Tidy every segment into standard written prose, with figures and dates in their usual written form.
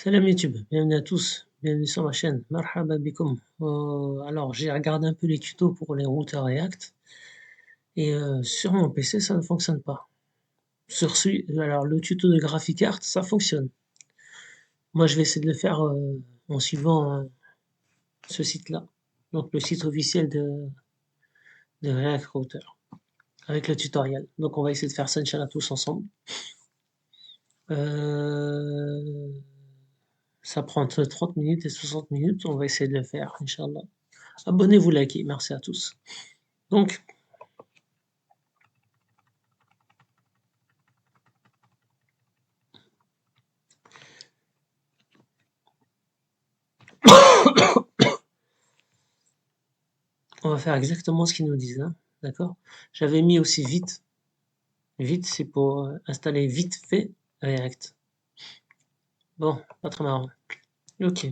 Salam YouTube, bienvenue à tous, bienvenue sur ma chaîne. Marhaba bikoum. Alors j'ai regardé un peu les tutos pour les routeurs React et sur mon PC ça ne fonctionne pas. Alors le tuto de GraphiCart ça fonctionne. Moi je vais essayer de le faire en suivant ce site-là, donc le site officiel de React Router avec le tutoriel. Donc on va essayer de faire ça Inch'Allah tous ensemble. Euh, Ça prend entre 30 minutes et 60 minutes, on va essayer de le faire Inch'Allah. Abonnez-vous, likez, merci à tous. Donc, on va faire exactement ce qu'ils nous disent, hein, d'accord? J'avais mis aussi vite. Vite, c'est pour installer vite fait React. Bon, pas très marrant. Ok,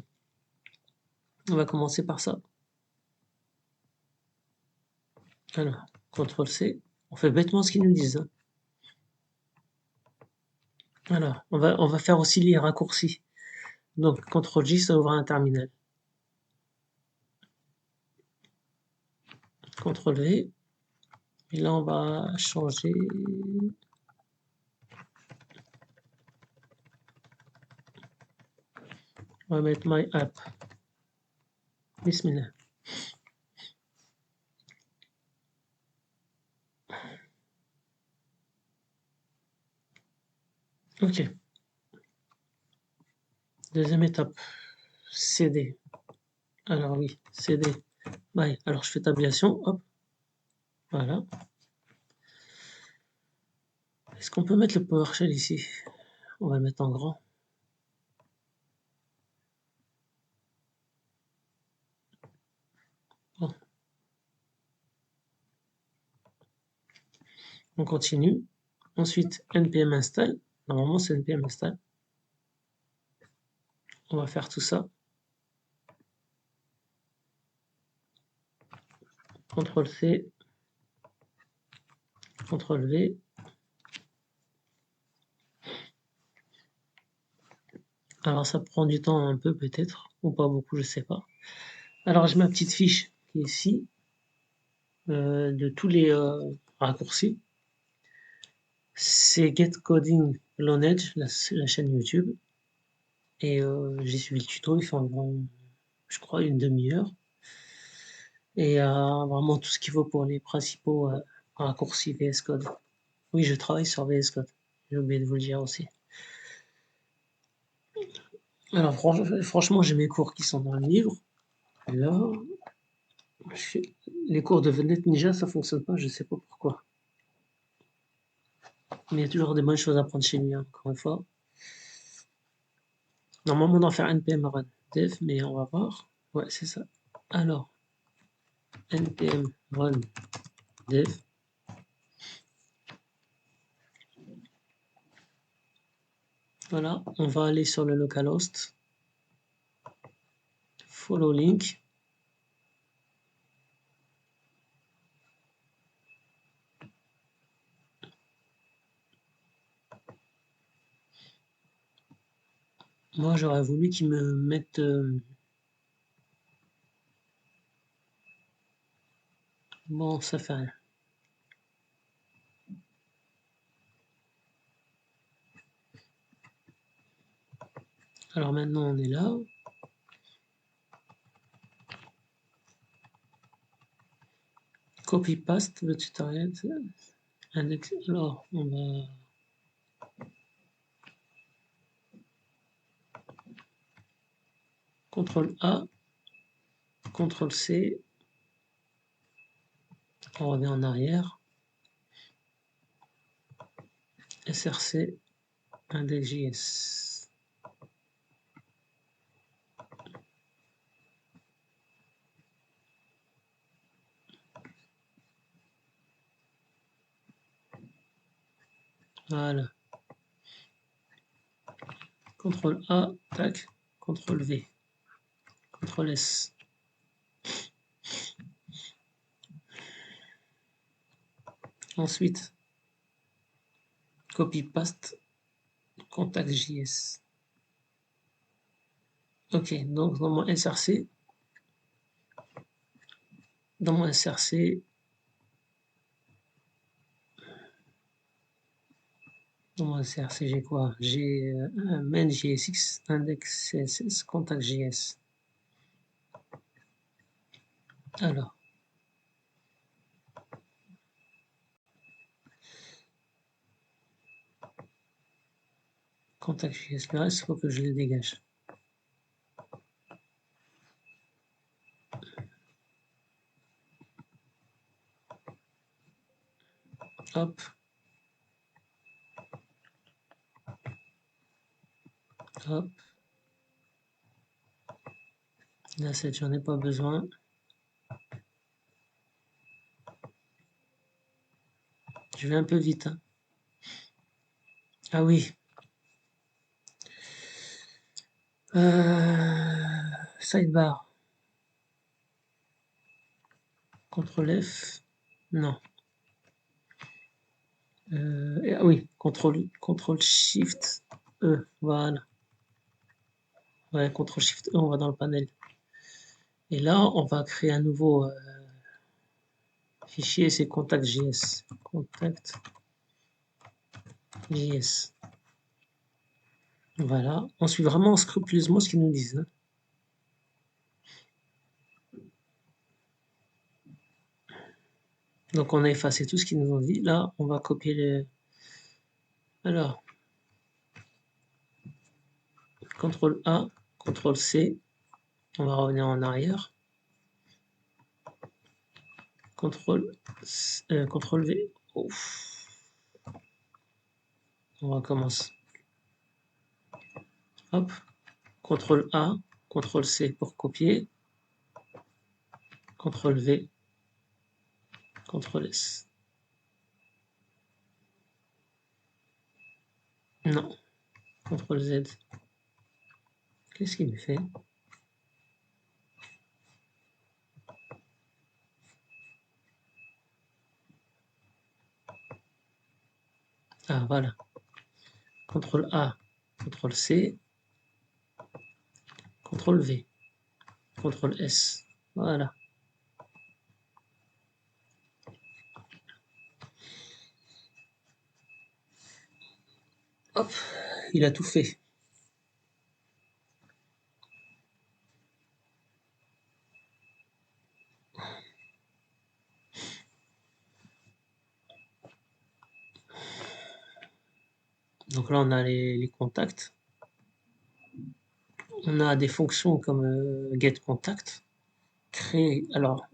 on va commencer par ça. Alors, CTRL-C. On fait bêtement ce qu'ils nous disent, hein. Alors, on va faire aussi les raccourcis. Donc, CTRL-J, ça ouvre un terminal. CTRL-V. Et là, on va changer. On va mettre My App. Bismillah. Ok. Deuxième étape. CD. Alors oui, CD. Ouais, alors je fais tabulation. Hop. Voilà. Est-ce qu'on peut mettre le PowerShell ici? On va le mettre en grand. Bon. On continue. Ensuite, npm install. Normalement, c'est npm install. On va faire tout ça. CTRL-C. CTRL-V. Alors, ça prend du temps un peu, peut-être. Ou pas beaucoup, je sais pas. Alors, j'ai ma petite fiche qui est ici. De tous les raccourcis. C'est Get Coding Knowledge, la chaîne YouTube. Et j'ai suivi le tuto, il fait environ, je crois, une demi-heure. Et vraiment tout ce qu'il faut pour les principaux raccourcis VS Code. Oui, je travaille sur VS Code. J'ai oublié de vous le dire aussi. Alors franchement, j'ai mes cours qui sont dans le livre. Là, les cours de Net Ninja, ça fonctionne pas, je sais pas pourquoi. Mais il y a toujours des bonnes choses à prendre chez lui, hein, encore une fois. Normalement, on doit faire npm run dev, mais on va voir. Ouais, c'est ça. Alors, npm run dev. Voilà, on va aller sur le localhost. Follow link. Moi, j'aurais voulu qu'ils me mettent... Bon, ça fait rien. Alors maintenant, on est là. Copy-paste le tutoriel. Alors, on va... CTRL-A, CTRL-C. On revient en arrière. SRC, index.js. Voilà. CTRL-A, tac. CTRL-V. CTRL-S. Ensuite, copy-paste, contact.js. Ok, donc dans mon SRC, dans mon SRC, dans mon SRC, j'ai quoi? J'ai un main JSX, index CSS, contact JS. Alors, contact JS, le reste, il faut que je les dégage. Hop. Hop. Là, j'en ai pas besoin. Je vais un peu vite. Hein. Ah oui. Sidebar. CTRL F. Non. Ah oui, CTRL Shift E. Voilà. Ouais, CTRL Shift E, on va dans le panel. Et là, on va créer un nouveau fichier, c'est contact.js. Contact.js. Voilà. On suit vraiment scrupuleusement ce qu'ils nous disent. Hein. Donc, on a effacé tout ce qu'ils nous ont dit. Là, on va copier les. Alors, CTRL A, CTRL C. On va revenir en arrière. CTRL V. Ouf. On recommence. Hop. CTRL A, CTRL C pour copier. CTRL V, CTRL S. Non. CTRL Z. Qu'est-ce qu'il me fait? Ah, voilà. CTRL A, CTRL C, CTRL V, CTRL S. Voilà. Hop, il a tout fait. Donc là, on a les contacts. On a des fonctions comme getContact. Créer. Alors,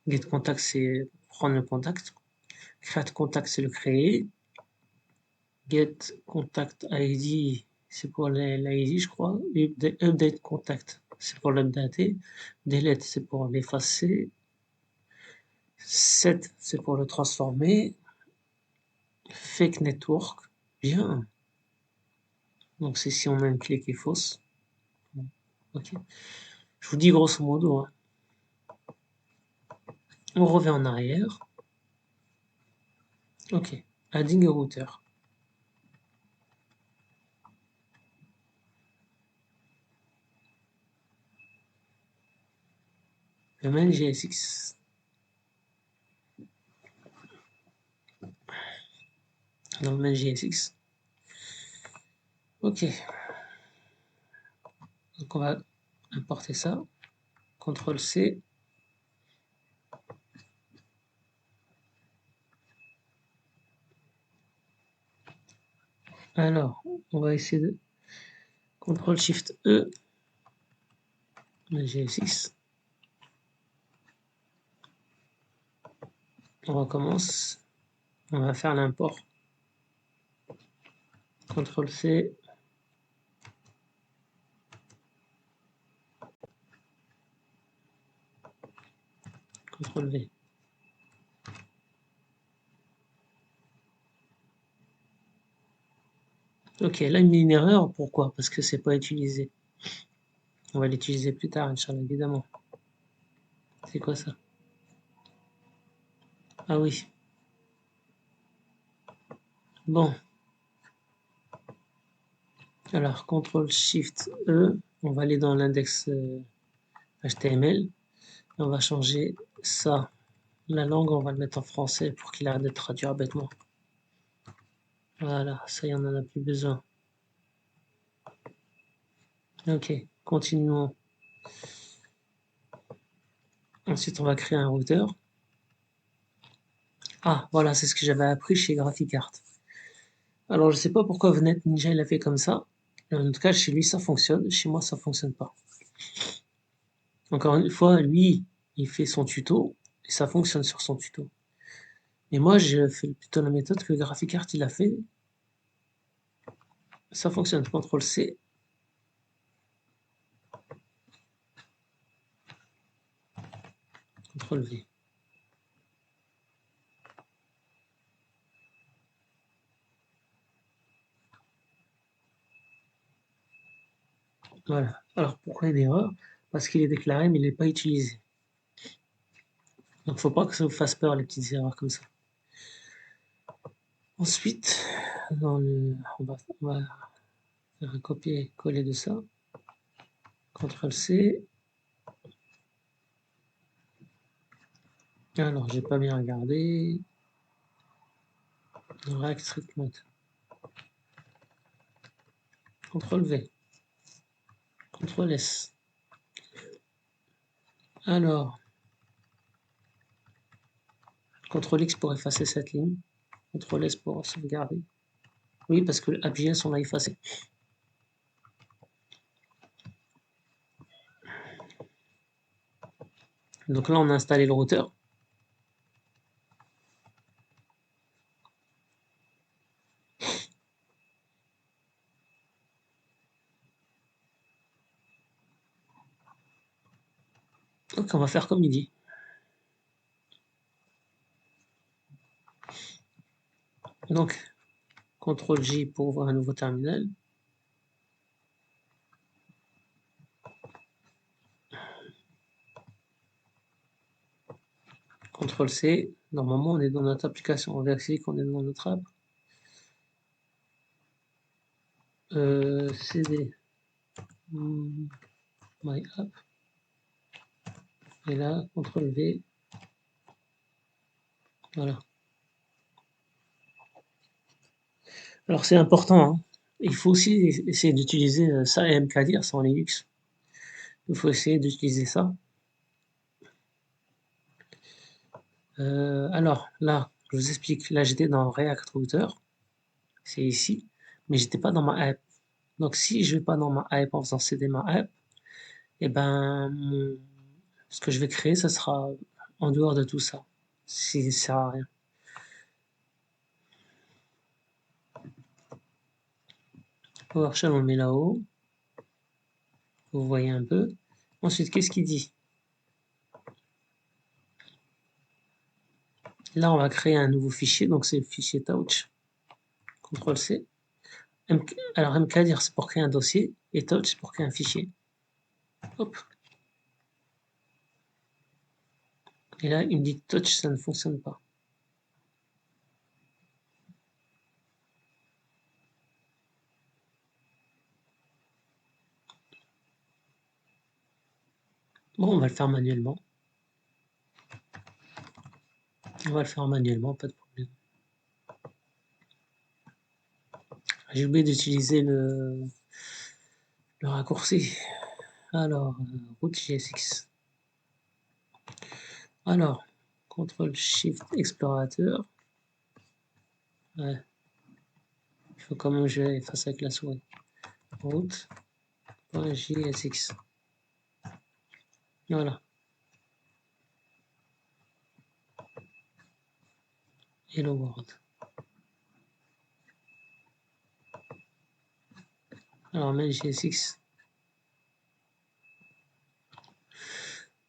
getContact, c'est prendre le contact. CreateContact, c'est le créer. GetContactID, c'est pour l'ID, je crois. UpdateContact, c'est pour l'updater. Delete, c'est pour l'effacer. Set, c'est pour le transformer. Fake network, bien. Donc c'est si on a une clé qui est fausse. Ok. Je vous dis grosso modo. Hein. On revient en arrière. Ok. Adding a router. Le mail GSX. Dans le mail GSX. Ok. Donc on va importer ça. CTRL C. Alors, on va essayer de CTRL SHIFT E. Le GSX. On recommence. On va faire l'import. CTRL C. CTRL V. Ok, là il met une erreur. Pourquoi? Parce que c'est pas utilisé. On va l'utiliser plus tard, Inch'Allah, évidemment. C'est quoi ça? Ah oui. Bon. Alors, CTRL-SHIFT-E, on va aller dans l'index HTML. On va changer ça. La langue, on va le mettre en français pour qu'il arrête de traduire bêtement. Voilà, ça y en en a plus besoin. Ok, continuons. Ensuite, on va créer un routeur. Ah, voilà, c'est ce que j'avais appris chez GraphiCart. Alors, je sais pas pourquoi Vnet Ninja il a fait comme ça. En tout cas, chez lui, ça fonctionne. Chez moi, ça fonctionne pas. Encore une fois, lui, il fait son tuto et ça fonctionne sur son tuto. Mais moi, je fais plutôt la méthode que GraphiCart il a fait. Ça fonctionne. CTRL-C. CTRL-V. Voilà. Alors, pourquoi il y a d'erreur? Parce qu'il est déclaré, mais il n'est pas utilisé. Donc, faut pas que ça vous fasse peur, les petites erreurs comme ça. Ensuite, on va faire un copier-coller de ça. CTRL-C. Alors, j'ai pas bien regardé. React Treatment. CTRL-V. CTRL-S. Alors, CTRL-X pour effacer cette ligne. CTRL-S pour sauvegarder. Oui, parce que AppJS, on l'a effacé. Donc là, on a installé le routeur. Donc, on va faire comme il dit. Donc, CTRL-J pour ouvrir un nouveau terminal. CTRL-C. Normalement, on est dans notre application. On vérifie qu'on est dans notre app. CD. My app. Et là, CTRL-V. Voilà. Alors, c'est important. Hein. Il faut aussi essayer d'utiliser ça et mkdir, c'est en Linux. Il faut essayer d'utiliser ça. Alors, là, je vous explique. Là, j'étais dans React Router. C'est ici. Mais j'étais pas dans ma app. Donc, si je vais pas dans ma app en faisant cd ma app, et ben, ce que je vais créer, ça sera en dehors de tout ça. Si ça sert à rien. PowerShell, on le met là-haut. Vous voyez un peu. Ensuite, qu'est-ce qu'il dit? Là, on va créer un nouveau fichier. Donc, c'est le fichier touch. CTRL-C. Alors, mkdir, c'est pour créer un dossier. Et touch, c'est pour créer un fichier. Hop. Et là, il me dit que touch, ça ne fonctionne pas. Bon, on va le faire manuellement. On va le faire manuellement, pas de problème. J'ai oublié d'utiliser le raccourci. Alors, route JSX. Alors, CTRL SHIFT explorateur. Ouais. Il faut quand même que je fasse avec la souris. Route.jsx. Voilà. Hello World. Alors, mail JSX.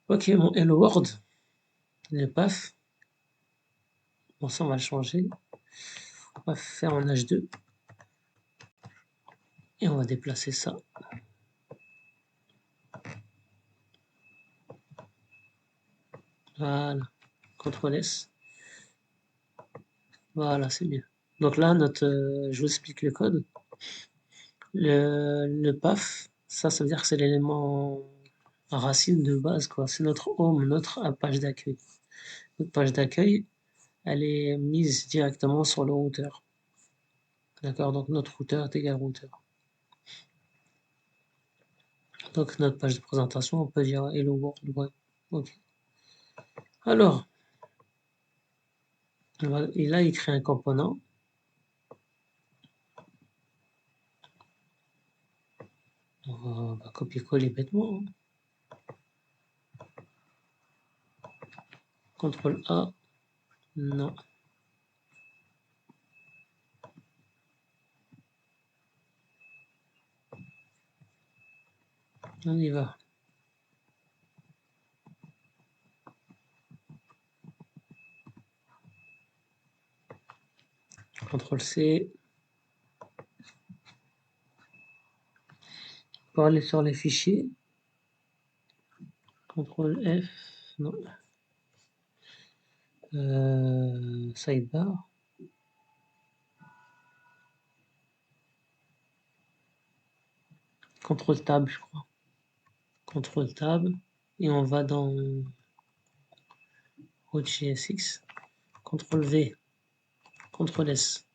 Ok, mon Hello World. Le PAF. Bon, ça, on va le changer. On va faire en H2. Et on va déplacer ça. Voilà. CTRL S. Voilà, c'est bien. Donc là, je vous explique le code. Le PAF, ça veut dire que c'est l'élément racine de base, quoi. C'est notre home, notre page d'accueil. Notre page d'accueil, elle est mise directement sur le routeur. D'accord? Donc notre routeur est égal routeur. Donc notre page de présentation, on peut dire hello world. Ouais. Ok. Alors, et là, il crée un composant. On va copier-coller bêtement, hein. CTRL A, non. On y va. CTRL C. Pour aller sur les fichiers. CTRL F, non. Sidebar. CTRL Tab, je crois. CTRL Tab. Et on va dans HostGSX. CTRL V. CTRL S.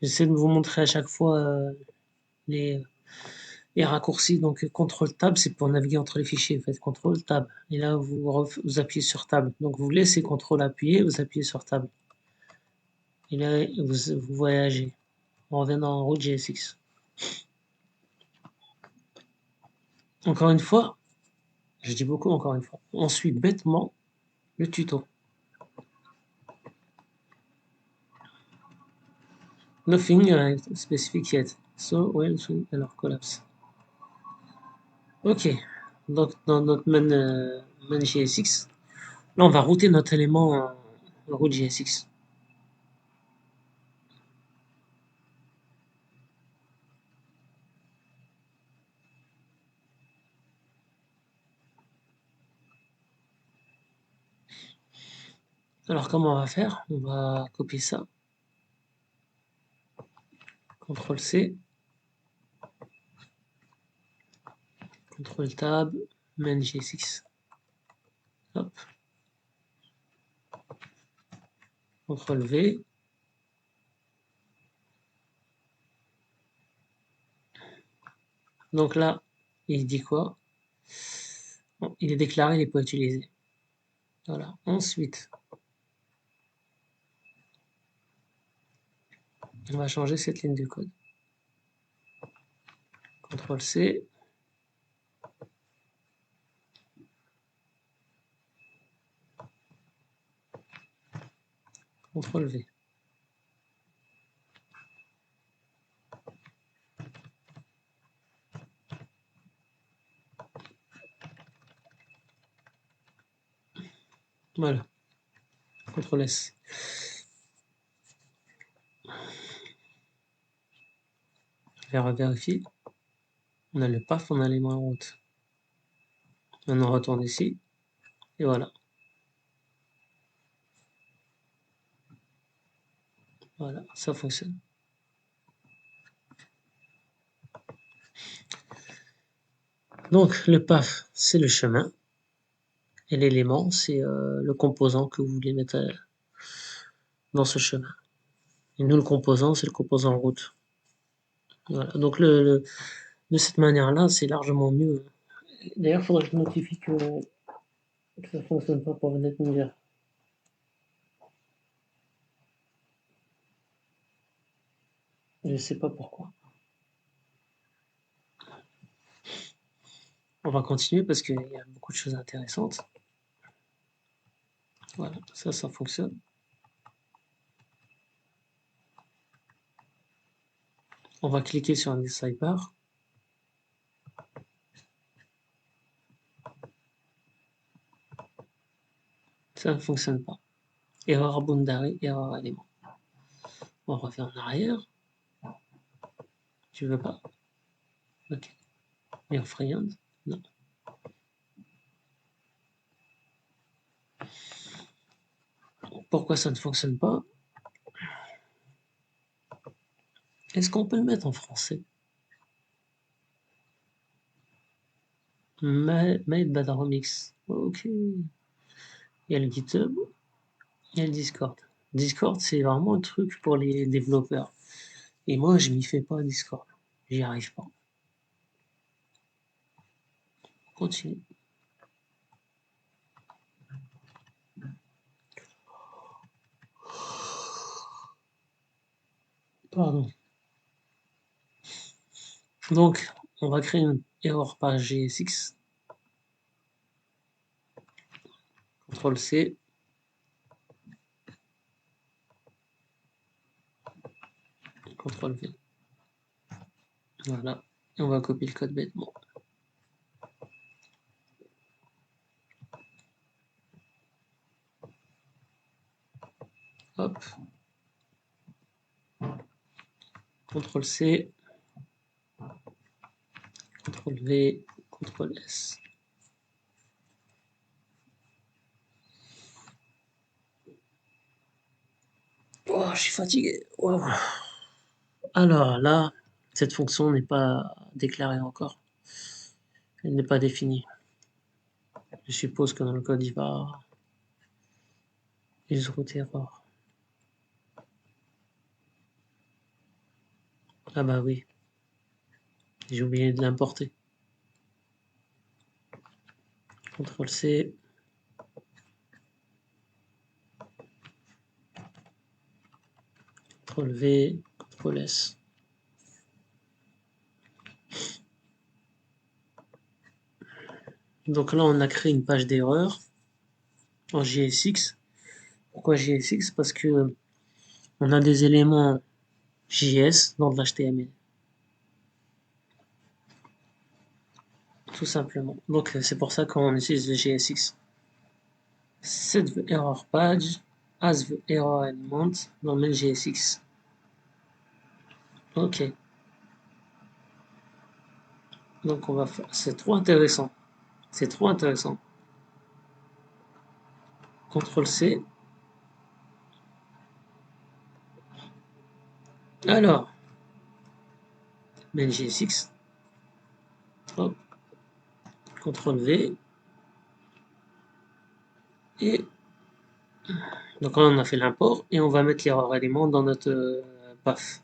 J'essaie de vous montrer à chaque fois les, les raccourcis. Donc CTRL Tab, c'est pour naviguer entre les fichiers. Faites CTRL Tab. Et là, vous appuyez sur Tab. Donc vous laissez CTRL appuyer, vous appuyez sur Tab. Et là, vous voyagez. On revient dans route GSX. Encore une fois, je dis beaucoup encore une fois, on suit bêtement le tuto. Nothing specific yet. So, well, alors collapse. Ok, donc dans notre main GSX, là on va router notre élément en route GSX. Alors comment on va faire? On va copier ça. CTRL C. CTRL Tab. Main GSX. Hop. CTRL V. Donc là, il dit quoi? Bon, il est déclaré, il n'est pas utilisé. Voilà. Ensuite, on va changer cette ligne de code. CTRL C. CTRL V. Voilà. CTRL S. Vérifier. On a le PAF, on a l'élément en route. Maintenant, on retourne ici. Et voilà. Voilà, ça fonctionne. Donc, le PAF, c'est le chemin. Et l'élément, c'est le composant que vous voulez mettre dans ce chemin. Et nous, le composant, c'est le composant route. Voilà. Donc, de cette manière-là, c'est largement mieux. D'ailleurs, il faudrait que je notifie que ça ne fonctionne pas pour venir me dire. Je ne sais pas pourquoi. On va continuer parce qu'il y a beaucoup de choses intéressantes. Voilà, ça fonctionne. On va cliquer sur un sidebar. Ça ne fonctionne pas. Erreur boundary, erreur élément. On refait en arrière. Tu veux pas? Ok. Et on friand? Non. Pourquoi ça ne fonctionne pas? Est-ce qu'on peut le mettre en français? Made by Remix. Ok. Il y a le GitHub, il y a le Discord. Discord, c'est vraiment un truc pour les développeurs. Et moi, je m'y fais pas Discord. J'y arrive pas. Continue. Pardon. Donc, on va créer une error page JSX. CTRL C. CTRL V. Voilà. Et on va copier le code bêtement. Hop. CTRL C. CTRL V. CTRL S. Oh, je suis fatigué. Wow. Alors là, cette fonction n'est pas déclarée encore. Elle n'est pas définie. Je suppose que dans le code, il va use route error. Ah bah oui, j'ai oublié de l'importer. CTRL C. CTRL V. CTRL S. Donc là, on a créé une page d'erreur en JSX. Pourquoi JSX? Parce que on a des éléments JS dans de l'HTML. Tout simplement. Donc c'est pour ça qu'on utilise le JSX. Set the error page as the error element dans le JSX. Ok. Donc on va faire. C'est trop intéressant. C'est trop intéressant. CTRL C. Alors, main JSX. Hop. CTRL V. Et donc là, on a fait l'import et on va mettre l'erreur élément dans notre path.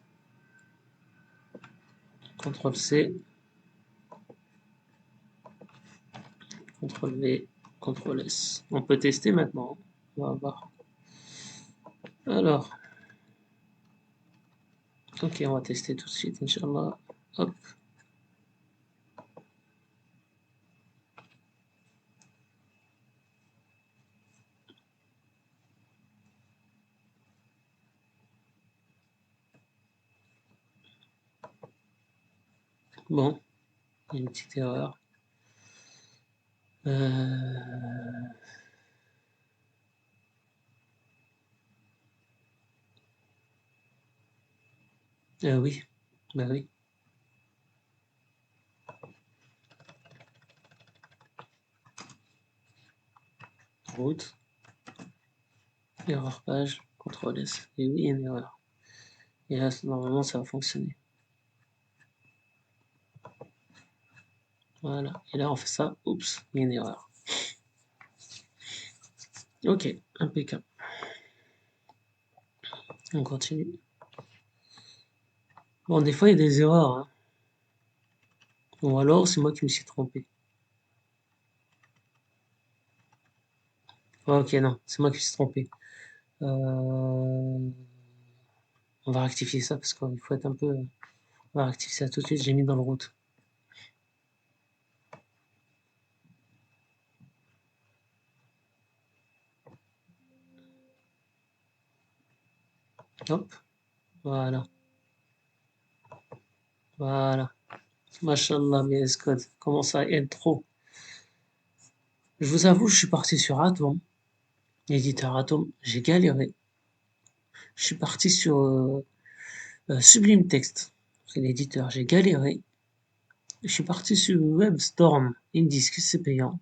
CTRL C. CTRL V. CTRL S. On peut tester maintenant. On va voir. Alors. Ok, on va tester tout de suite, Inch'Allah. Hop. Bon, il y a une petite erreur. Oui, bah oui. Route. Erreur page. CTRL S. Et oui, il y a une erreur. Et là, normalement, ça va fonctionner. Voilà. Et là, on fait ça. Oups, il y a une erreur. Ok, impeccable. On continue. Bon, des fois, il y a des erreurs. Hein. Ou alors, c'est moi qui me suis trompé. Ok, non, c'est moi qui me suis trompé. On va rectifier ça parce qu'il faut être un peu. On va rectifier ça tout de suite. J'ai mis dans le route. Hop, voilà. Voilà. Mashallah, mais Escode, comment ça aide trop. Je vous avoue, je suis parti sur Atom, l'éditeur Atom, j'ai galéré. Je suis parti sur Sublime Text, c'est l'éditeur, j'ai galéré. Je suis parti sur WebStorm, ils me disent que c'est payant.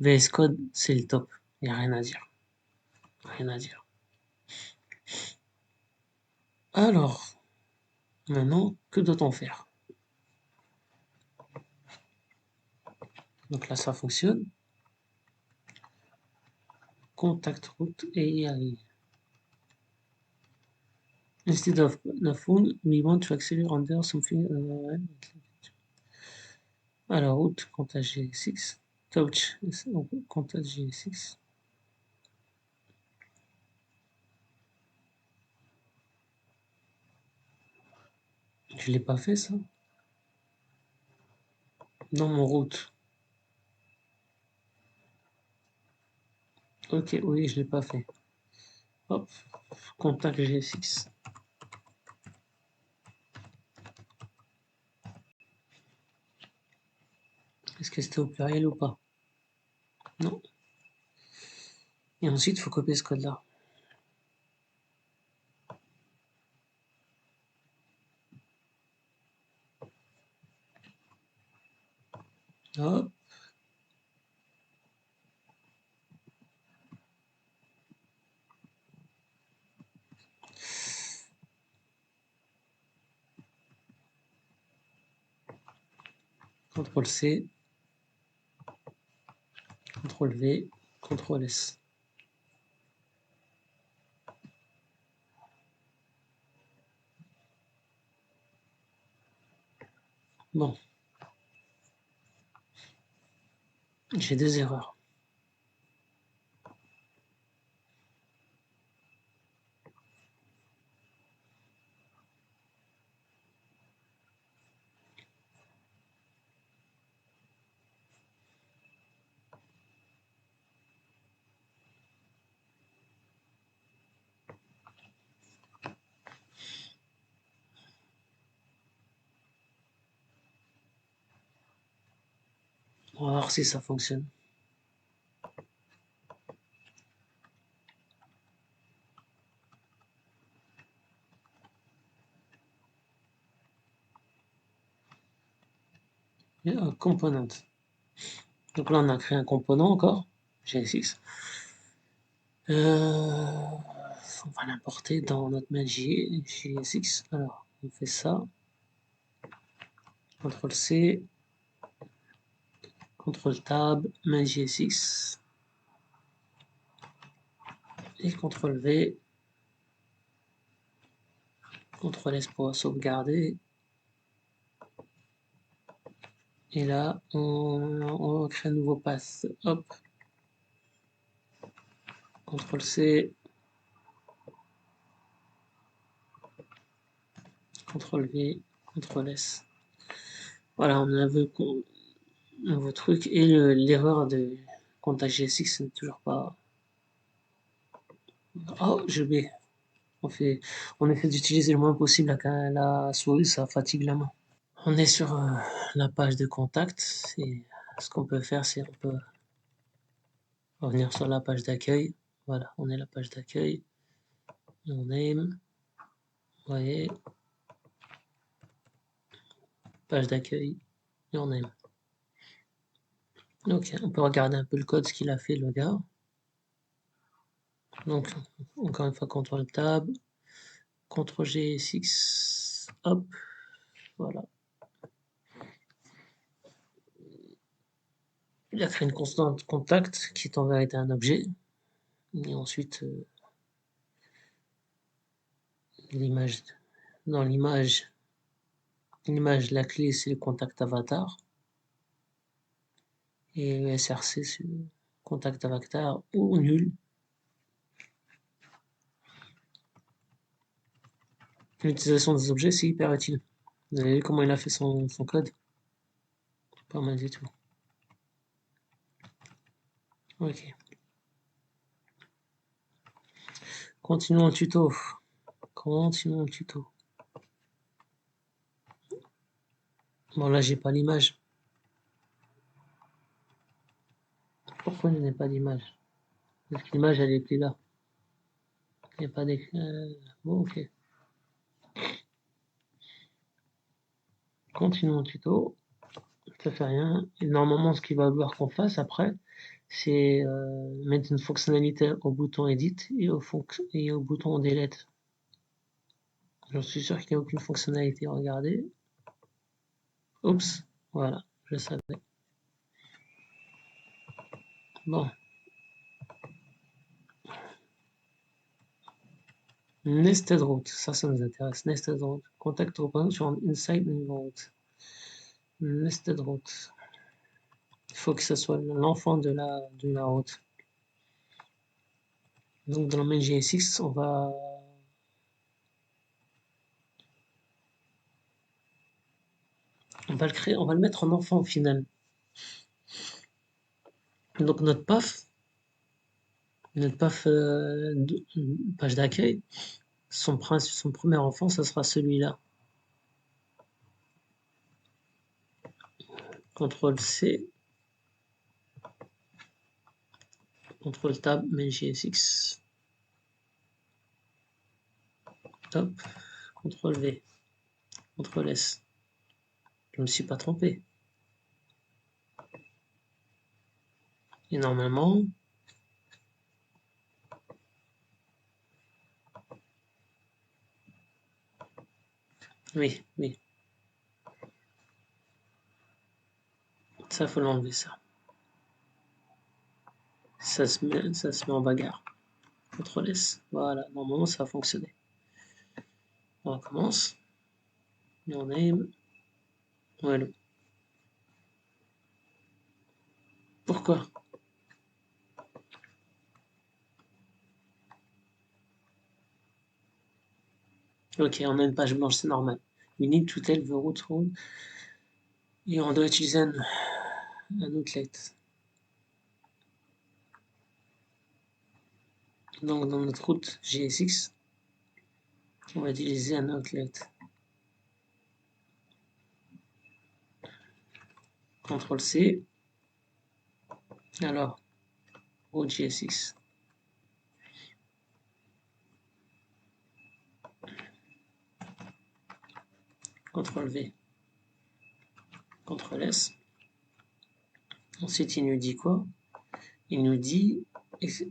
VS Code, c'est le top, il n'y a rien à dire. Rien à dire. Alors, maintenant, que doit-on faire? Donc là, ça fonctionne. Contact route et AI. Instead of the phone, we want to actually render something. Alors, route, contact G6. Touch, contact G6. Je l'ai pas fait ça. Dans mon route. Ok, oui, je l'ai pas fait. Hop, contact G6. Est-ce que c'était au pluriel ou pas? Non. Et ensuite, il faut copier ce code-là. Hop. CTRL-C. CTRL-V. CTRL-S. Bon. J'ai des erreurs. On va voir si ça fonctionne. Component. Donc là, on a créé un component encore, G6. On va l'importer dans notre mail G6. Alors, on fait ça. CTRL-C. CTRL-Tab, mail G6. Et CTRL-V. CTRL-S pour sauvegarder. Et là, on crée un nouveau path. Hop. CTRL-C. CTRL-V. CTRL-S. Voilà, on a un nouveau truc. Et l'erreur de contact G6 n'est toujours pas... Oh, je vais. On essaie d'utiliser le moins possible la souris, ça fatigue la main. On est sur la page de contact. Et ce qu'on peut faire, c'est on peut revenir sur la page d'accueil. Voilà, on est la page d'accueil. On aime. Vous voyez. Page d'accueil. Et on aime. Ok, on peut regarder un peu le code, ce qu'il a fait le gars. Donc, encore une fois, CTRL Tab. CTRL G6. Hop. Voilà. Il a créé une constante contact qui est en vérité un objet. Et ensuite, l'image, dans l'image, la clé c'est le contact avatar. Et le SRC c'est le contact avatar ou nul. L'utilisation des objets c'est hyper utile. Vous avez vu comment il a fait son code? Pas mal du tout. Ok. Continuons le tuto. Continuons le tuto. Bon là j'ai pas l'image. Pourquoi je n'ai pas d'image? Parce que l'image elle est plus là. Il n'y a pas d'écran. Bon ok. Continuons le tuto. Ça fait rien. Et normalement ce qu'il va vouloir qu'on fasse après, c'est mettre une fonctionnalité au bouton Edit et au bouton Delete. J'en suis sûr qu'il n'y a aucune fonctionnalité. Regardez. Oups, voilà, je savais. Bon. Nested route, ça nous intéresse. Nested route. Contact open sur un inside une route. Nested route. Il faut que ce soit l'enfant de la route. Donc dans le main JSX, on va le créer, on va le mettre en enfant au final. Donc notre PAF, page d'accueil, son premier enfant, ça sera celui-là. CTRL C, CTRL Tab, main JSX. Top, CTRL V, CTRL S. Je ne me suis pas trompé. Et normalement, oui, ça faut l'enlever ça. Ça se met en bagarre. CTRL S. Voilà, normalement ça va fonctionner. On recommence. Your name. Voilà. Pourquoi? Ok, on a une page blanche, c'est normal. We need to tell the route rule. Et on doit utiliser un outlet. Donc dans notre route JSX, on va utiliser un outlet. CTRL C. Alors, route JSX. CTRL V. CTRL S. Ensuite, il nous dit quoi? Il nous dit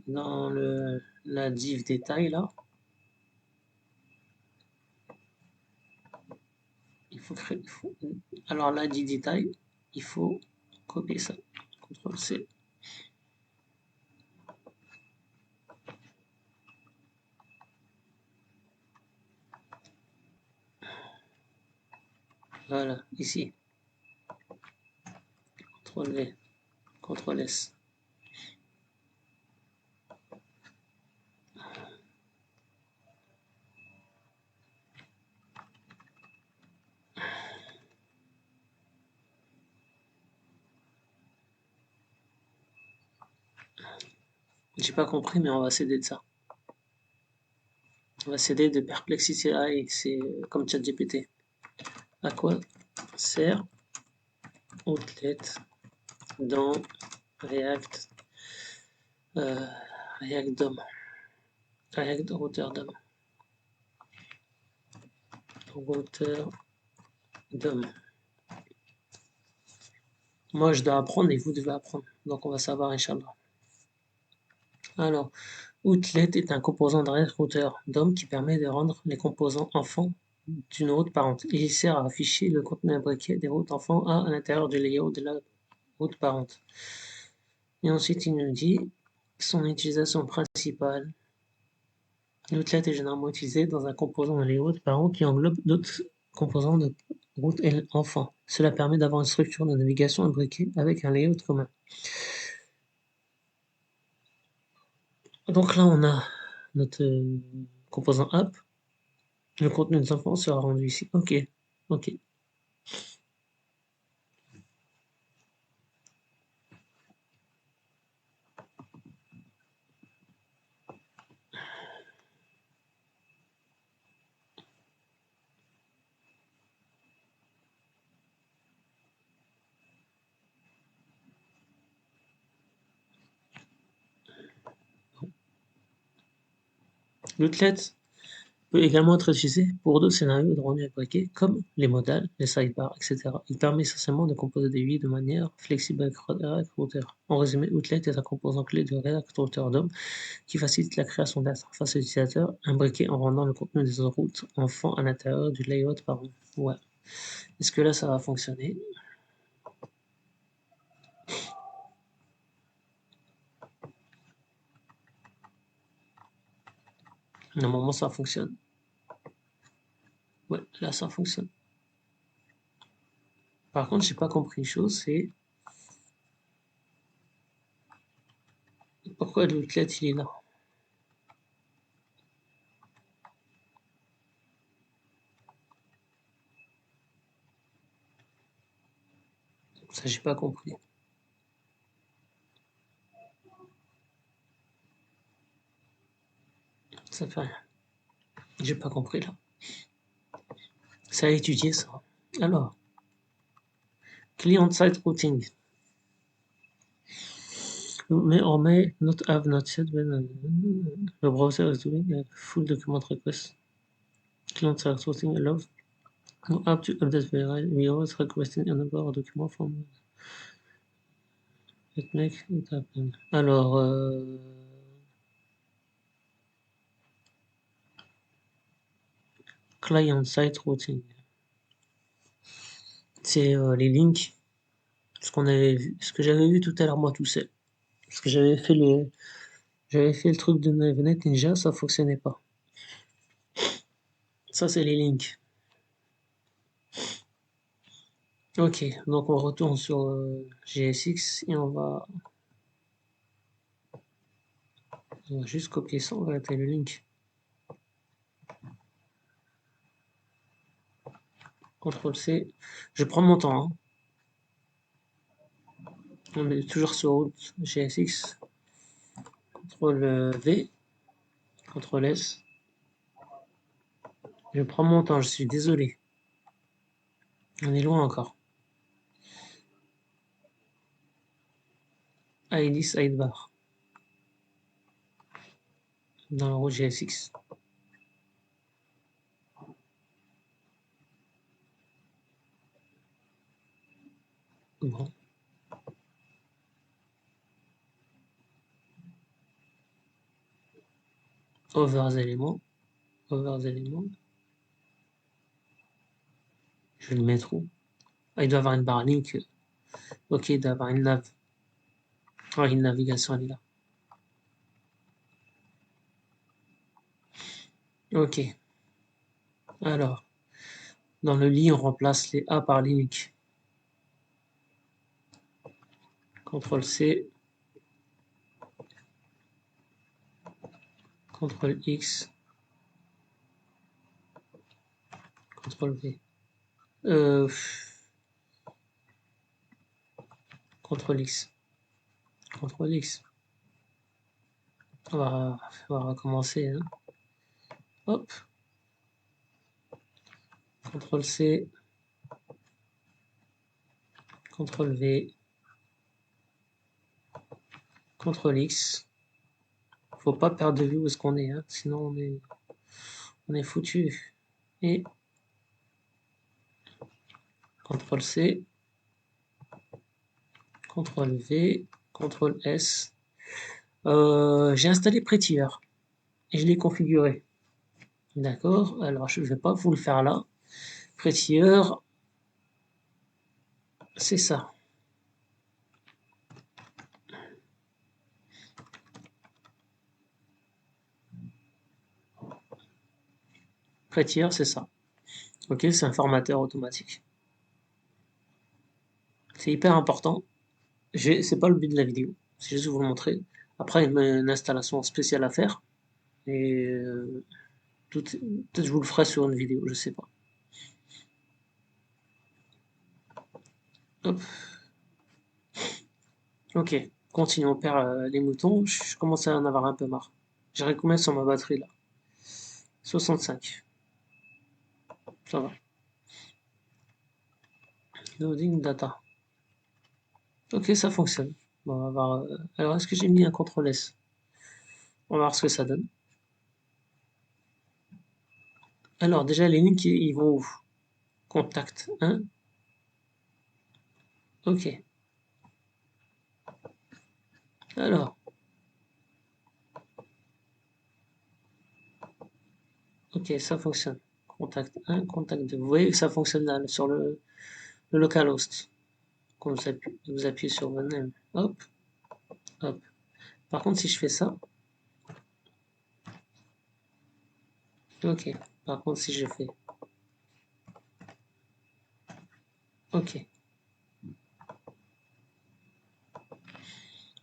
dans la div détail là, alors là, dit détail, il faut copier ça. CTRL C. Voilà, ici. CTRL V, CTRL S. J'ai pas compris, mais on va s'aider de ça. On va s'aider de Perplexity AI, c'est comme ChatGPT. À quoi sert Outlet dans React React DOM? React Router DOM. Router DOM. Moi, je dois apprendre et vous devez apprendre. Donc, on va savoir, Inch'Allah. Alors, Outlet est un composant de React Router DOM qui permet de rendre les composants enfants d'une route parente. Il sert à afficher le contenu imbriqué des routes enfants à l'intérieur du layout de la route parente. Et ensuite, il nous dit son utilisation principale. L'outlet est généralement utilisé dans un composant de layout parent qui englobe d'autres composants de route et enfant. Cela permet d'avoir une structure de navigation imbriquée avec un layout commun. Donc là, on a notre composant app. Le contenu des enfants sera rendu ici. Ok. L'outlet peut également être utilisé pour d'autres scénarios de rendu imbriqué, comme les modales, les sidebars, etc. Il permet essentiellement de composer des UI de manière flexible avec React Router. En résumé, Outlet est un composant clé de React Router DOM qui facilite la création d'interfaces utilisateurs imbriquées en rendant le contenu des routes enfants à l'intérieur du layout parent. Ouais. Est-ce que là, ça va fonctionner? Normalement, ça fonctionne. Ouais, là, ça fonctionne. Par contre, j'ai pas compris une chose, c'est pourquoi l'outlet, il est là. Ça, j'ai pas compris. Ça fait rien. J'ai pas compris, là. C'est à étudier, ça. Alors, client-side routing. On may not have not yet when the browser is doing a full document request. Client-side routing allows no app to update we always requesting a number of documents from it make it happen. Alors, client-side routing. C'est les links, ce que j'avais vu tout à l'heure moi tout seul. Parce que j'avais fait le truc de Net Ninja, ça fonctionnait pas. Ça c'est les links. Ok, donc on retourne sur GSX et on va juste copier ça, on va mettre le link. CTRL C. Je prends mon temps. Hein. On est toujours sur route GSX. CTRL V. CTRL S. Je prends mon temps, je suis désolé. On est loin encore. ID sidebar. Dans la route GSX. Bon. Overs éléments. Overs éléments. Je vais le mettre où? Ah, il doit avoir une barre link. Ok, il doit avoir une nav. Ah, une navigation, elle est là. Ok. Alors, dans le lit, on remplace les A par link. CTRL C. CTRL X. CTRL V. CTRL X. CTRL X. On va recommencer. Hein. Hop. CTRL C. CTRL V. CTRL X. Faut pas perdre de vue où est-ce qu'on est, hein, sinon on est foutu. Et CTRL C. CTRL V. CTRL S. J'ai installé Prettier et je l'ai configuré. D'accord. Alors je ne vais pas vous le faire là. Prettier, c'est ça. Prettier, c'est ça. Ok, c'est un formateur automatique. C'est hyper important. C'est pas le but de la vidéo. C'est juste vous le montrer. Après, il y a une installation spéciale à faire. Et peut-être je vous le ferai sur une vidéo, je sais pas. Hop. Ok, continuons, on perd les moutons. Je commence à en avoir un peu marre. J'ai combien sur ma batterie là? 65. Ça va. Loading data. Ok, ça fonctionne. Bon, on va voir. Alors, est-ce que j'ai mis un CTRL S? On va voir ce que ça donne. Alors, déjà, les links, ils vont où? Contact 1. Ok. Alors, ok, ça fonctionne. Contact 1, contact 2. Vous voyez que ça fonctionne là, sur le localhost. Quand vous appuyez sur votre name. Hop, hop. Par contre, si je fais ça, Ok. Par contre, si je fais ok.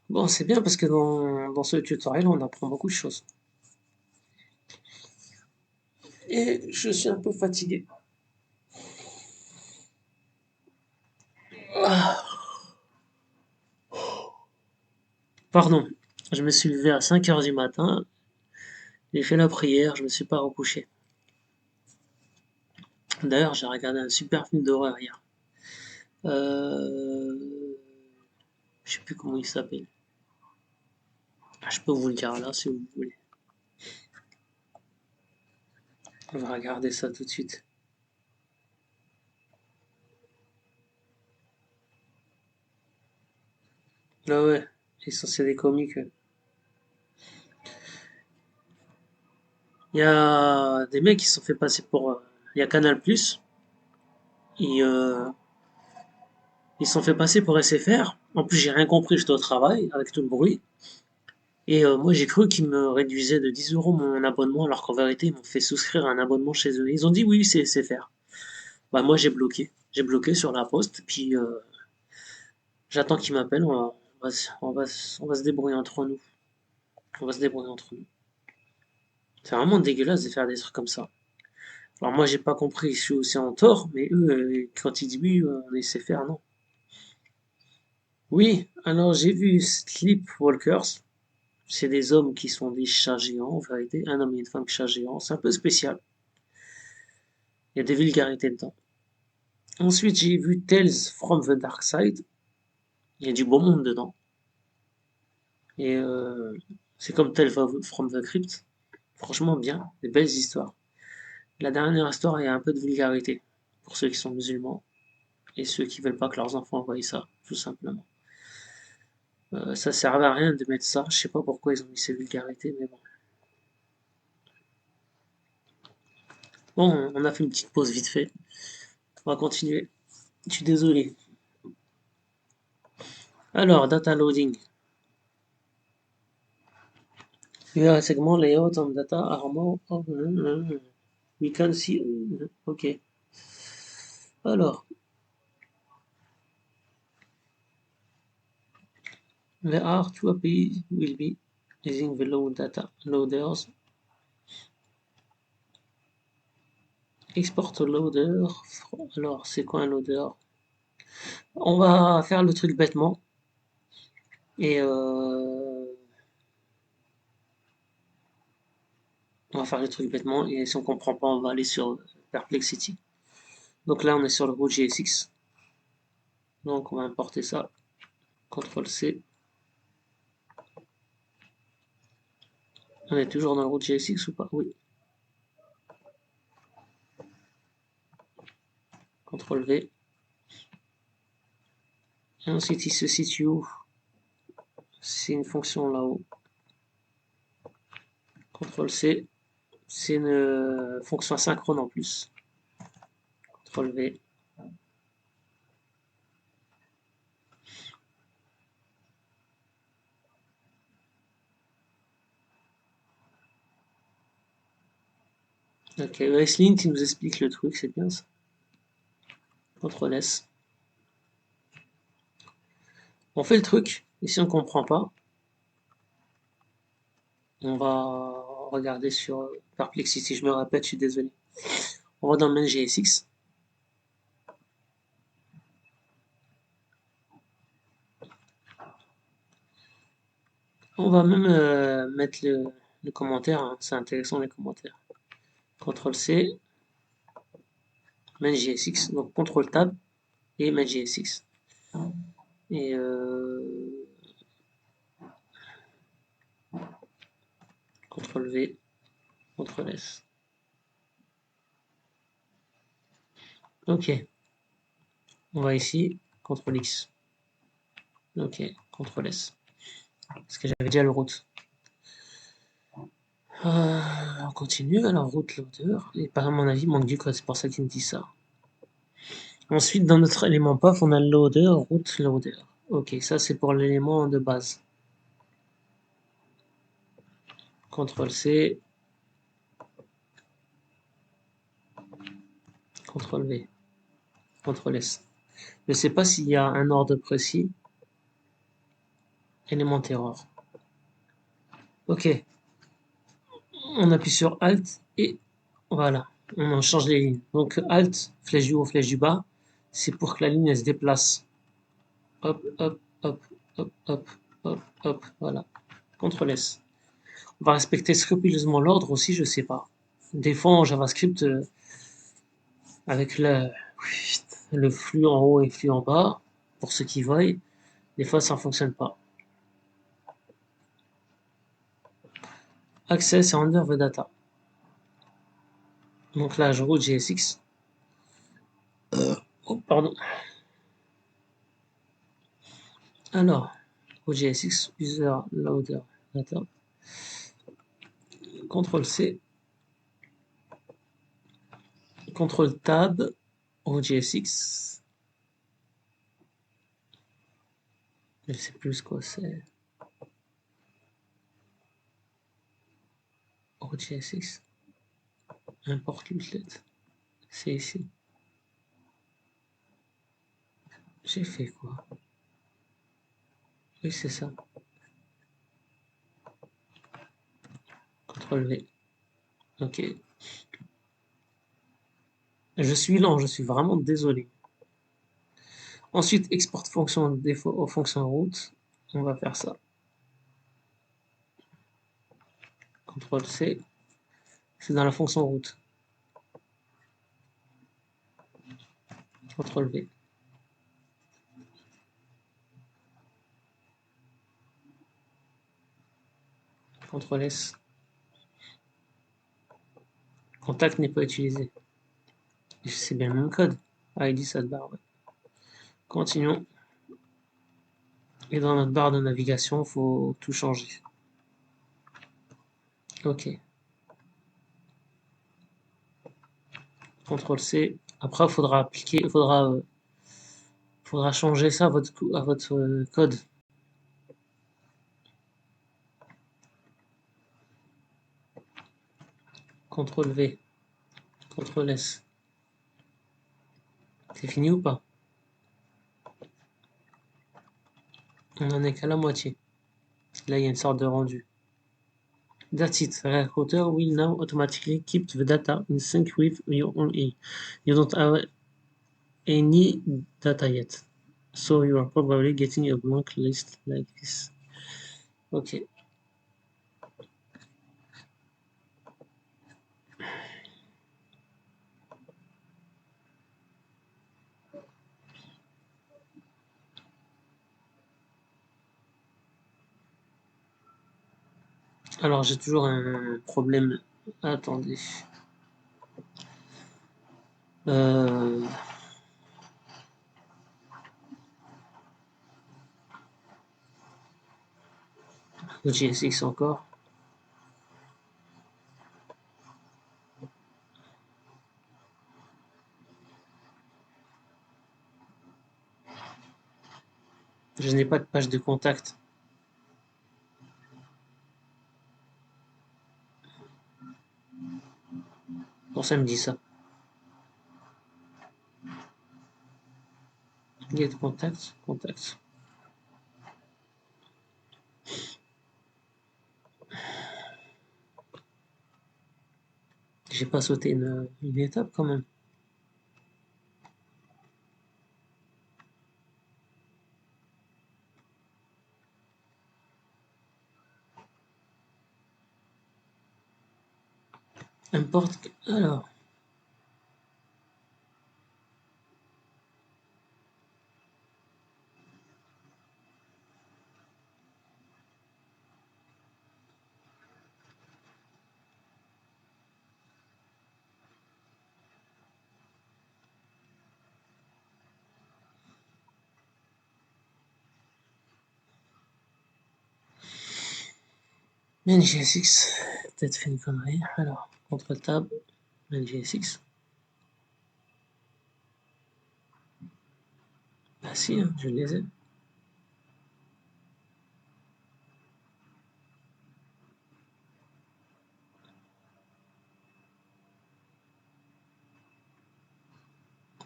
Bon, c'est bien parce que dans ce tutoriel, on apprend beaucoup de choses. Et je suis un peu fatigué. Ah, pardon, je me suis levé à 5 heures du matin, j'ai fait la prière, je me suis pas recouché. D'ailleurs, j'ai regardé un super film d'horreur hier. Euh... Je sais plus comment il s'appelle. Ah, je peux vous le dire là si vous voulez. On va regarder ça tout de suite. Ah ouais, ils sont c'est des comiques. Il y a des mecs qui se sont fait passer pour. Il y a Canal Plus. Ils se sont fait passer pour SFR. En plus, j'ai rien compris, j'étais au travail avec tout le bruit. Et moi, j'ai cru qu'ils me réduisaient de 10 euros mon abonnement, alors qu'en vérité, ils m'ont fait souscrire à un abonnement chez eux. Ils ont dit oui, c'est SFR. Bah, moi, j'ai bloqué. J'ai bloqué sur la poste, puis j'attends qu'ils m'appellent. On va se débrouiller entre nous. On va se débrouiller entre nous. C'est vraiment dégueulasse de faire des trucs comme ça. Alors moi, j'ai pas compris, je suis aussi en tort, mais eux, quand ils disent oui, on sait faire, non. Oui, alors j'ai vu Sleepwalkers. C'est des hommes qui sont des chats géants, en vérité. Un homme et une femme chat géants. C'est un peu spécial. Il y a des vulgarités dedans. Ensuite, j'ai vu Tales from the Dark Side. Il y a du beau monde dedans. Et c'est comme Tales from the Crypt. Franchement, bien. Des belles histoires. La dernière histoire, il y a un peu de vulgarité. Pour ceux qui sont musulmans. Et ceux qui veulent pas que leurs enfants voient ça, tout simplement. Ça servait à rien de mettre ça. Je sais pas pourquoi ils ont mis ces vulgarités, mais bon. Bon, on a fait une petite pause vite fait. On va continuer. Je suis désolé. Alors, data loading. We are segment layout on data armor. We can see. Ok. Alors, there are two APIs will be using the load data loaders. Export loader. Alors, c'est quoi un loader? On va faire le truc bêtement. Et on va faire le truc bêtement. Et si on comprend pas, on va aller sur Perplexity. Donc là, on est sur le root GSX. Donc on va importer ça. CTRL C. On est toujours dans le root GSX ou pas? Oui. CTRL V. Et ensuite, il se situe où? C'est une fonction là-haut. CTRL C. C'est une fonction asynchrone en plus. CTRL V. Ok, Wrestling qui nous explique le truc, c'est bien ça. CTRL S. On fait le truc, et si on comprend pas, on va regarder sur Perplexity. Je me répète, je suis désolé. On va dans le main GSX. On va même mettre le commentaire, hein. C'est intéressant les commentaires. CTRL C, main GSX, donc CTRL Tab et main GSX. Et CTRL V, CTRL S. Ok, on va ici, CTRL X. Ok, CTRL S. Parce que j'avais déjà le route. On continue, alors route loader. Et par à mon avis, il manque du code, c'est pour ça qu'il me dit ça. Ensuite, dans notre élément PAF, on a le loader, route loader. Ok, ça c'est pour l'élément de base. CTRL C. CTRL V, CTRL S. Je ne sais pas s'il y a un ordre précis. Élément erreur. Ok. On appuie sur Alt et voilà. On change les lignes. Donc Alt, flèche du haut, flèche du bas, c'est pour que la ligne elle se déplace. Hop, hop, hop, hop, hop, hop, hop, voilà. CTRL S. On va respecter scrupuleusement l'ordre aussi, je sais pas. Des fois en JavaScript, avec le flux en haut et le flux en bas, pour ceux qui voient, des fois ça ne fonctionne pas. Access et under the data. Donc là, je route JSX. Oh, pardon. Alors, OJSX user loader data. CTRL C. CTRL tab. OJSX. Je sais plus quoi c'est. OJSX. Import l'outlet. C'est ici. J'ai fait quoi? Oui, c'est ça. CTRL V. Ok. Je suis lent, je suis vraiment désolé. Ensuite, export fonction défaut aux fonctions route. On va faire ça. CTRL C. C'est dans la fonction route. CTRL V. CTRL S. Contact n'est pas utilisé. C'est bien le même code. ID sidebar, ouais. Continuons. Et dans notre barre de navigation, il faut tout changer. Ok. CTRL C. Après, il faudra appliquer, faudra changer ça à votre code. CTRL V. CTRL S. C'est fini ou pas? On en est qu'à la moitié. Là, il y a une sorte de rendu. That's it. Router will now automatically keep the data in sync with your own E. You don't have any data yet. So you are probably getting a blank list like this. Ok. Alors j'ai toujours un problème. Attendez. Euh... JSX encore. Je n'ai pas de page de contact. Pour ça me dit ça. Get contact, contact. J'ai pas sauté une étape quand même. Importe. Alors. NGSX. Peut-être fait une connerie. Alors, CTRL tab. NGSX. Bah si, hein, je les ai.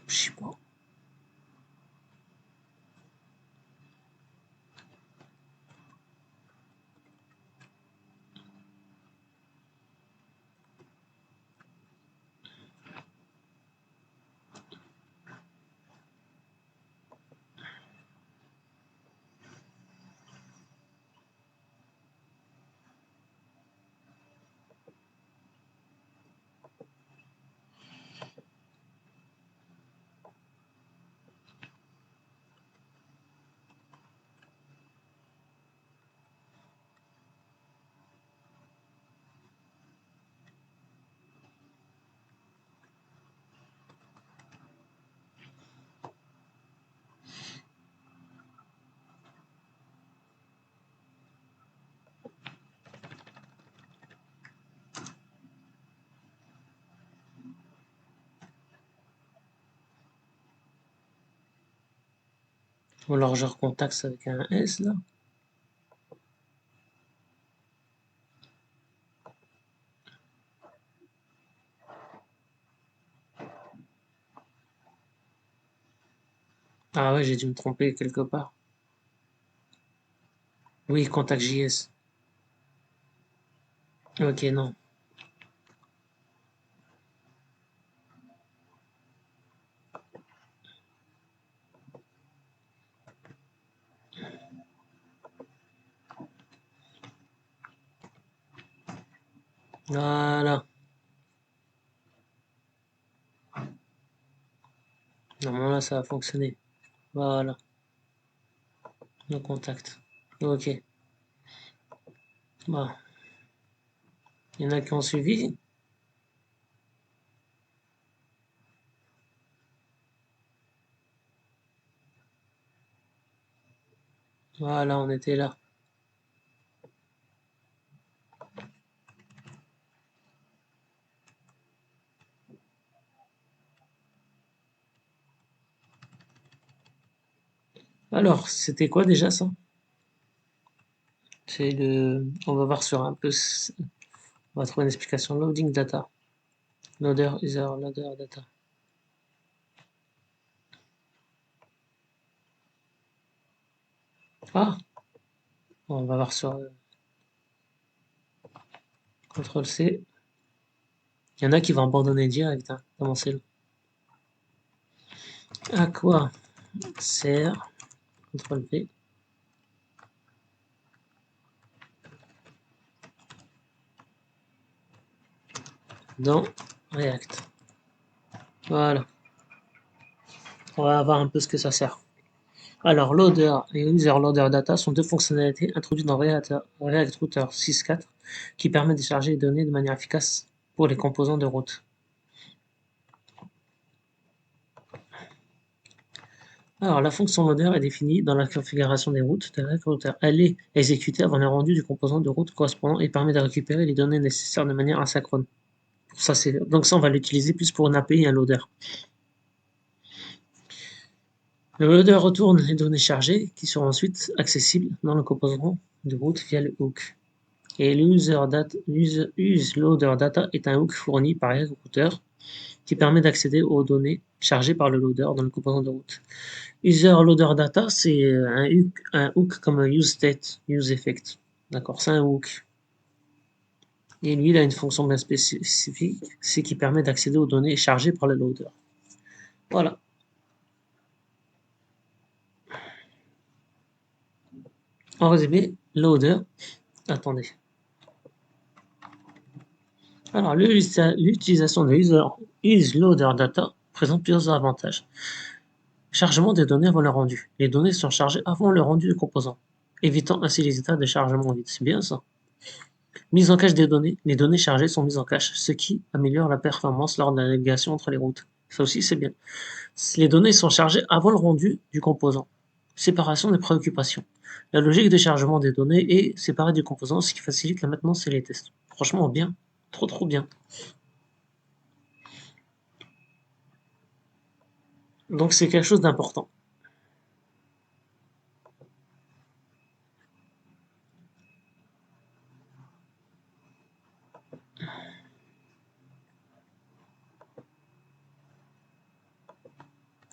Je sais pas. Ou alors je recontacte avec un S là. Ah ouais, j'ai dû me tromper quelque part. Oui, contact JS. Ok, non. Voilà. Normalement là, ça va fonctionner. Voilà. Le contact. Ok. Bah, il y en a qui ont suivi. Voilà, on était là. Alors, c'était quoi déjà ça? C'est le. On va voir sur un peu. On va trouver une explication. Loading data. Loader, user, loader data. Ah, on va voir sur CTRL C. Il y en a qui vont abandonner direct, hein, tellement c'est long. À quoi sert CTRL V dans React? Voilà. On va voir un peu ce que ça sert. Alors, loader et user loader data sont deux fonctionnalités introduites dans React Router 6.4 qui permettent de charger les données de manière efficace pour les composants de route. Alors, la fonction loader est définie dans la configuration des routes de React Router. Elle est exécutée avant le rendu du composant de route correspondant et permet de récupérer les données nécessaires de manière asynchrone. Donc ça, on va l'utiliser plus pour une API et un loader. Le loader retourne les données chargées qui seront ensuite accessibles dans le composant de route via le hook. Et useLoaderData est un hook fourni par Router qui permet d'accéder aux données chargées par le loader dans le composant de route. UserLoaderData, c'est un hook comme un useState, useEffect. D'accord, c'est un hook. Et lui, il a une fonction bien spécifique, c'est qui permet d'accéder aux données chargées par le loader. Voilà. En résumé, loader. Attendez. Alors, l'utilisation de useLoaderData présente plusieurs avantages. Chargement des données avant le rendu. Les données sont chargées avant le rendu du composant, évitant ainsi les états de chargement vide. C'est bien ça. Mise en cache des données. Les données chargées sont mises en cache, ce qui améliore la performance lors de la navigation entre les routes. Ça aussi, c'est bien. Les données sont chargées avant le rendu du composant. Séparation des préoccupations. La logique de chargement des données est séparée du composant, ce qui facilite la maintenance et les tests. Franchement, bien. Trop, trop bien. Donc, c'est quelque chose d'important.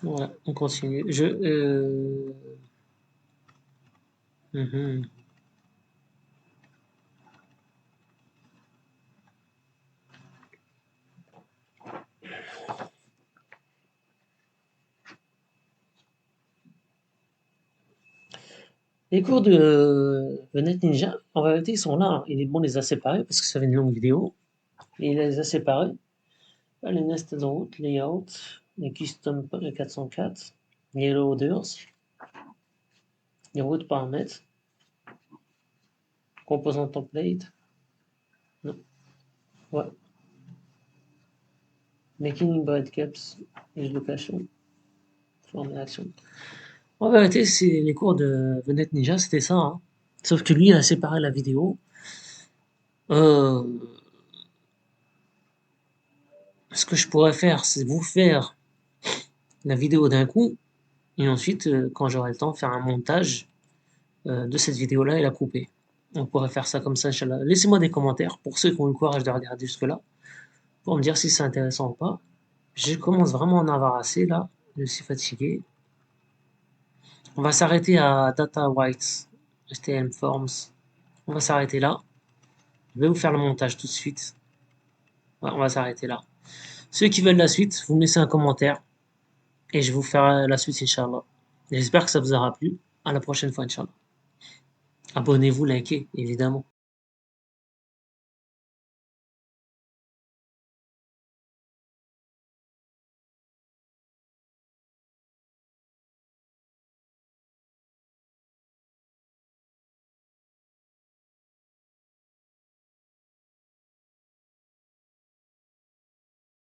Voilà, on continue. Mhm. Les cours de Venet Ninja, en réalité, ils sont là, hein. Il est bon de les a séparés parce que ça fait une longue vidéo. Et il les a séparés. Ah, les nested routes, layout, les custom 404, les loaders, les routes paramètres, composant template, non, ouais, making breadcaps, use location, form action. En vérité, c'est les cours de Venet Ninja, c'était ça, hein. Sauf que lui, il a séparé la vidéo. Euh, Ce que je pourrais faire, c'est vous faire la vidéo d'un coup, et ensuite, quand j'aurai le temps, faire un montage de cette vidéo-là et la couper. On pourrait faire ça comme ça, Inch'Allah. Laissez-moi des commentaires pour ceux qui ont le courage de regarder jusque-là, pour me dire si c'est intéressant ou pas. Je commence vraiment à en avoir assez là, je suis fatigué. On va s'arrêter à Data Whites, HTML Forms. On va s'arrêter là. Je vais vous faire le montage tout de suite. Ouais, on va s'arrêter là. Ceux qui veulent la suite, vous me laissez un commentaire et je vais vous faire la suite, Inch'Allah. J'espère que ça vous aura plu. À la prochaine fois, Inch'Allah. Abonnez-vous, likez, évidemment.